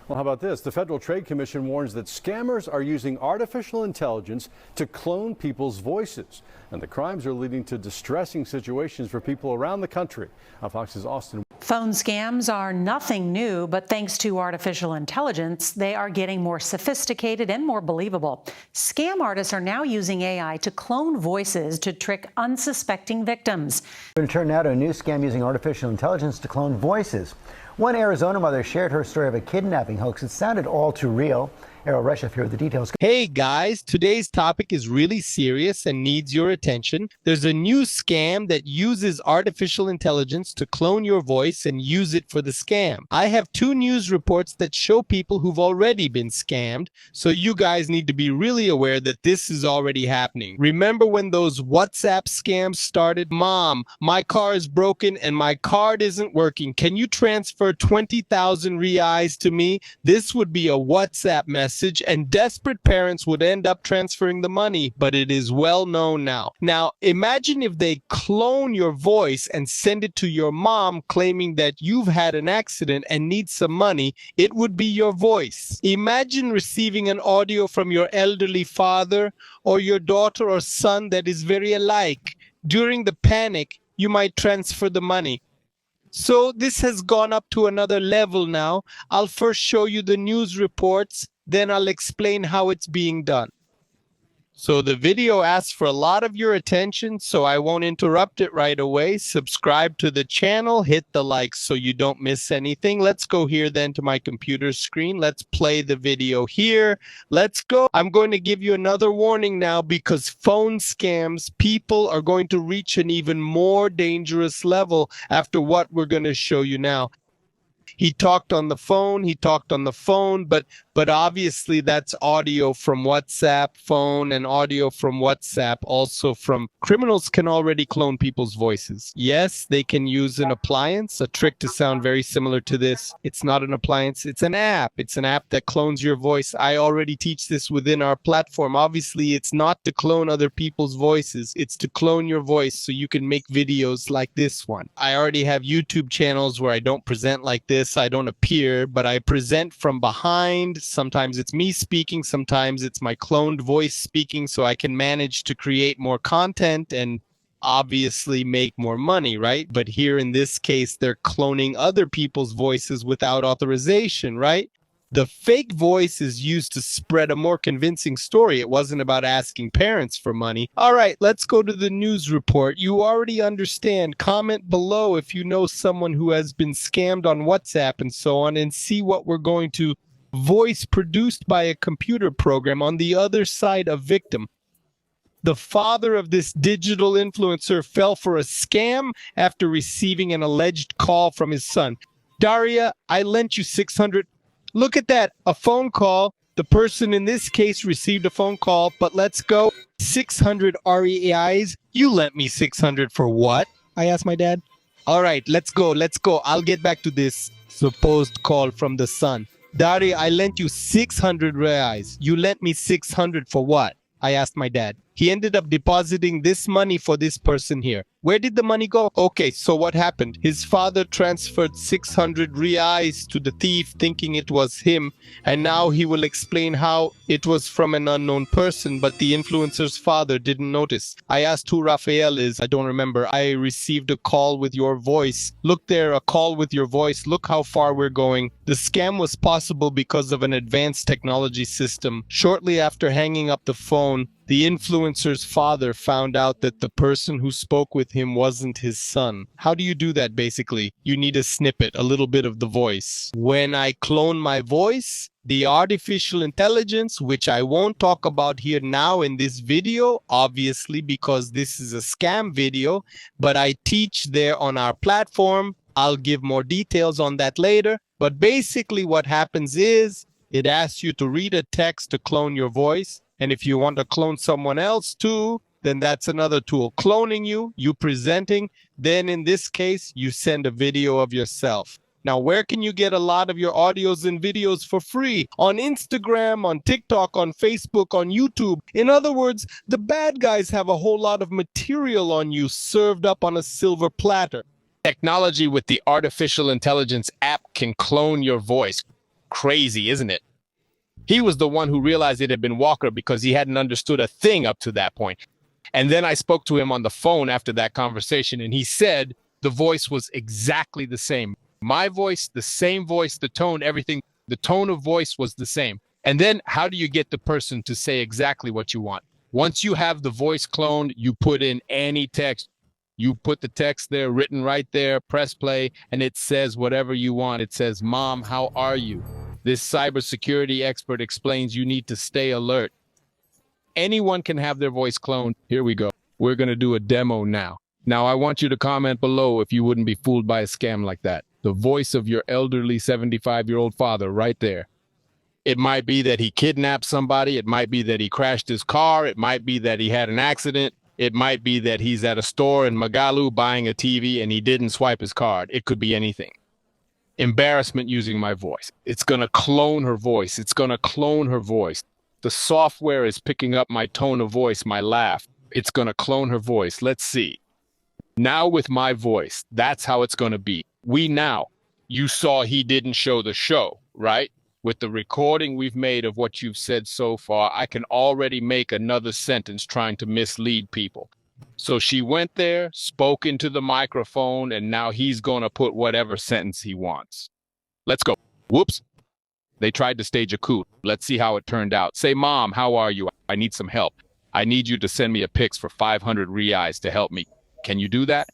Well, how about this? The Federal Trade Commission warns that scammers are using artificial intelligence to clone people's voices. And the crimes are leading to distressing situations for people around the country. Fox's Austin. Phone scams are nothing new, but thanks to artificial intelligence, they are getting more sophisticated and more believable. Scam artists are now using AI to clone voices to trick unsuspecting victims. We're going to turn now to a new scam using artificial intelligence to clone voices. One Arizona mother shared her story of a kidnapping hoax. It sounded all too real. Errol Reshef here with the details. Hey guys, today's topic is really serious and needs your attention. There's a new scam that uses artificial intelligence to clone your voice and use it for the scam. I have two news reports that show people who've already been scammed, so you guys need to be really aware that this is already happening. Remember when those WhatsApp scams started? Mom, my car is broken and my card isn't working. Can you transfer 20,000 reais to me? This would be a WhatsApp message, and desperate parents would end up transferring the money, but it is well known now. Now, imagine if they clone your voice and send it to your mom claiming that you've had an accident and need some money. It would be your voice. Imagine receiving an audio from your elderly father or your daughter or son that is very alike. During the panic, you might transfer the money. So this has gone up to another level now. I'll first show you the news reports, then I'll explain how it's being done. So the video asks for a lot of your attention, so I won't interrupt it right away. Subscribe to the channel, hit the like so you don't miss anything. Let's go here then to my computer screen. Let's play the video here. Let's go. I'm going to give you another warning now because phone scams, people are going to reach an even more dangerous level after what we're going to show you now. He talked on the phone, but obviously that's audio from WhatsApp phone and audio from WhatsApp also from criminals can already clone people's voices. Yes, they can use an appliance, a trick to sound very similar to this. It's not an appliance, it's an app. It's an app that clones your voice. I already teach this within our platform. Obviously, it's not to clone other people's voices. It's to clone your voice so you can make videos like this one. I already have YouTube channels where I don't present like this. I don't appear, but I present from behind. Sometimes it's me speaking, sometimes it's my cloned voice speaking, so I can manage to create more content and obviously make more money, right? But here in this case, they're cloning other people's voices without authorization, right? The fake voice is used to spread a more convincing story. It wasn't about asking parents for money. All right, let's go to the news report. You already understand. Comment below if you know someone who has been scammed on WhatsApp and so on, and see what we're going to voice produced by a computer program on the other side of victim. The father of this digital influencer fell for a scam after receiving an alleged call from his son. Daria, I lent you 600. Look at that, a phone call. The person in this case received a phone call, but let's go. 600 REIs. You lent me 600 for what? I asked my dad. All right, let's go. I'll get back to this supposed call from the son. Daria, I lent you 600 reais. You lent me 600 for what? I asked my dad. He ended up depositing this money for this person here. Where did the money go? Okay, so what happened? His father transferred 600 reais to the thief thinking it was him, and now he will explain how it was from an unknown person, but the influencer's father didn't notice. I asked who Rafael is. I don't remember. I received a call with your voice. Look there, a call with your voice. Look how far we're going. The scam was possible because of an advanced technology system. Shortly after hanging up the phone, the influencer's father found out that the person who spoke with him wasn't his son. How do you do that basically? You need a snippet, a little bit of the voice. When I clone my voice, the artificial intelligence, which I won't talk about here now in this video, obviously because this is a scam video, but I teach there on our platform. I'll give more details on that later. But basically what happens is it asks you to read a text to clone your voice. And if you want to clone someone else too, then that's another tool. Cloning you presenting, then in this case, you send a video of yourself. Now, where can you get a lot of your audios and videos for free? On Instagram, on TikTok, on Facebook, on YouTube. In other words, the bad guys have a whole lot of material on you served up on a silver platter. Technology with the artificial intelligence app can clone your voice. Crazy, isn't it? He was the one who realized it had been Walker because he hadn't understood a thing up to that point. And then I spoke to him on the phone after that conversation, and he said the voice was exactly the same. My voice, the same voice, the tone, everything, the tone of voice was the same. And then how do you get the person to say exactly what you want? Once you have the voice cloned, you put in any text. You put the text there, written right there, press play, and it says whatever you want. It says, "Mom, how are you? This cybersecurity expert explains you need to stay alert." Anyone can have their voice cloned. Here we go. We're going to do a demo now. Now, I want you to comment below if you wouldn't be fooled by a scam like that. The voice of your elderly 75-year-old father right there. It might be that he kidnapped somebody. It might be that he crashed his car. It might be that he had an accident. It might be that he's at a store in Magalu buying a TV and he didn't swipe his card. It could be anything. Embarrassment using my voice. It's going to clone her voice. It's going to clone her voice. The software is picking up my tone of voice, my laugh. It's going to clone her voice. Let's see. Now with my voice, that's how it's going to be. You saw he didn't show the show, right? With the recording we've made of what you've said so far, I can already make another sentence trying to mislead people. So she went there, spoke into the microphone, and now he's going to put whatever sentence he wants. Let's go. Whoops. They tried to stage a coup. Let's see how it turned out. Say, "Mom, how are you? I need some help. I need you to send me a Pix for 500 reais to help me. Can you do that?"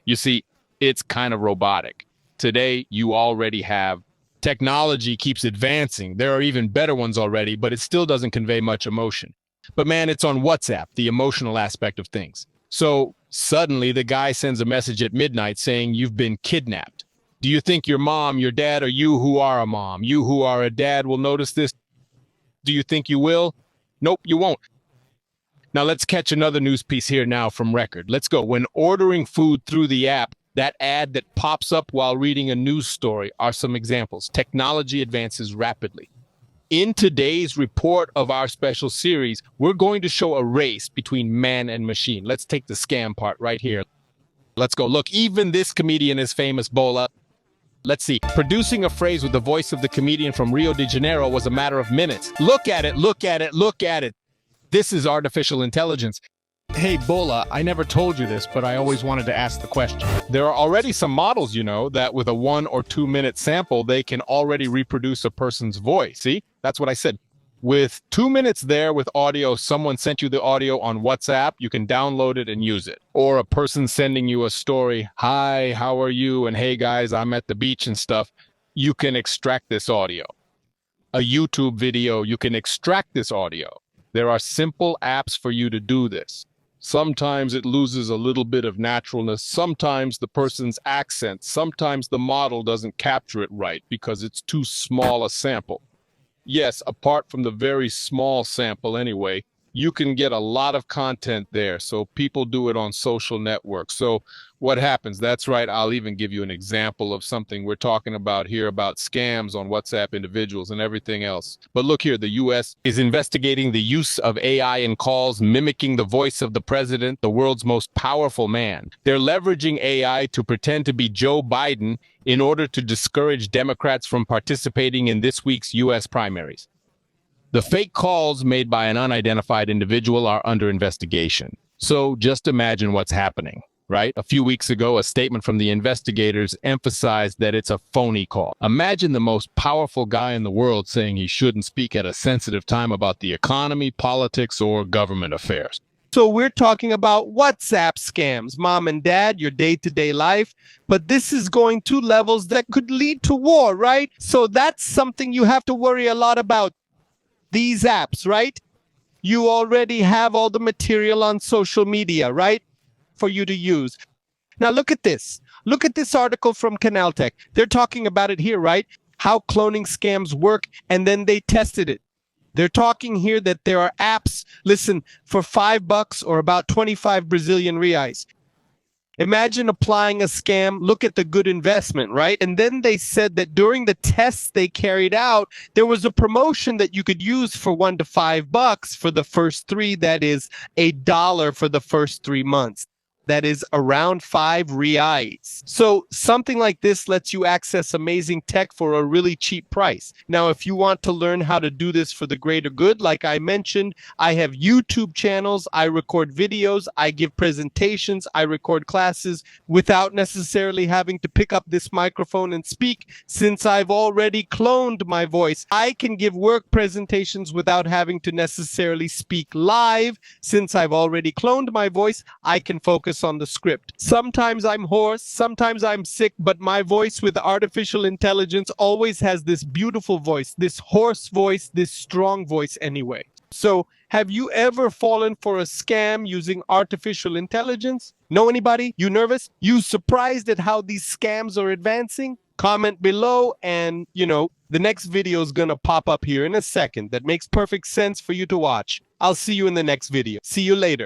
You see, it's kind of robotic. Today, you already have technology keeps advancing. There are even better ones already, but it still doesn't convey much emotion. But man, it's on WhatsApp, the emotional aspect of things. So suddenly the guy sends a message at midnight saying you've been kidnapped. Do you think your mom, your dad, or you who are a mom, you who are a dad will notice this? Do you think you will? Nope, you won't. Now let's catch another news piece here now from Record. Let's go. When ordering food through the app, that ad that pops up while reading a news story are some examples. Technology advances rapidly. In today's report of our special series, we're going to show a race between man and machine. Let's take the scam part right here. Let's go. Look, even this comedian is famous, Bola. Let's see. Producing a phrase with the voice of the comedian from Rio de Janeiro was a matter of minutes. Look at it, look at it, look at it. This is artificial intelligence. Hey, Bola, I never told you this, but I always wanted to ask the question. There are already some models, that with a 1 or 2 minute sample, they can already reproduce a person's voice. See, that's what I said. With 2 minutes there with audio, someone sent you the audio on WhatsApp, you can download it and use it. Or a person sending you a story, "Hi, how are you?" And "Hey guys, I'm at the beach" and stuff. You can extract this audio. A YouTube video, you can extract this audio. There are simple apps for you to do this. Sometimes it loses a little bit of naturalness. Sometimes the person's accent. Sometimes the model doesn't capture it right because it's too small a sample. Yes, apart from the very small sample anyway, you can get a lot of content there. So people do it on social networks. So what happens? That's right. I'll even give you an example of something we're talking about here about scams on WhatsApp individuals and everything else. But look here, the US is investigating the use of AI in calls, mimicking the voice of the president, the world's most powerful man. They're leveraging AI to pretend to be Joe Biden in order to discourage Democrats from participating in this week's US primaries. The fake calls made by an unidentified individual are under investigation. So just imagine what's happening, right? A few weeks ago, a statement from the investigators emphasized that it's a phony call. Imagine the most powerful guy in the world saying he shouldn't speak at a sensitive time about the economy, politics, or government affairs. So we're talking about WhatsApp scams, mom and dad, your day-to-day life. But this is going to levels that could lead to war, right? So that's something you have to worry a lot about. These apps, right? You already have all the material on social media, right? For you to use. Now look at this. Look at this article from Canaltech. They're talking about it here, right? How cloning scams work, and then they tested it. They're talking here that there are apps, listen, for $5 or about 25 Brazilian reais. Imagine applying a scam. Look at the good investment, right? And then they said that during the tests they carried out, there was a promotion that you could use for $1 to $5 for the first 3. That is $1 for the first 3 months. that is around 5 reais. So something like this lets you access amazing tech for a really cheap price. Now, if you want to learn how to do this for the greater good, like I mentioned, I have YouTube channels, I record videos, I give presentations, I record classes without necessarily having to pick up this microphone and speak, since I've already cloned my voice. I can give work presentations without having to necessarily speak live. Since I've already cloned my voice, I can focus on the script. Sometimes I'm hoarse, sometimes I'm sick, but my voice with artificial intelligence always has this beautiful voice, this hoarse voice, this strong voice anyway. So have you ever fallen for a scam using artificial intelligence? Know anybody? You nervous? You surprised at how these scams are advancing? Comment below, and the next video is gonna pop up here in a second that makes perfect sense for you to watch. I'll see you in the next video. See you later.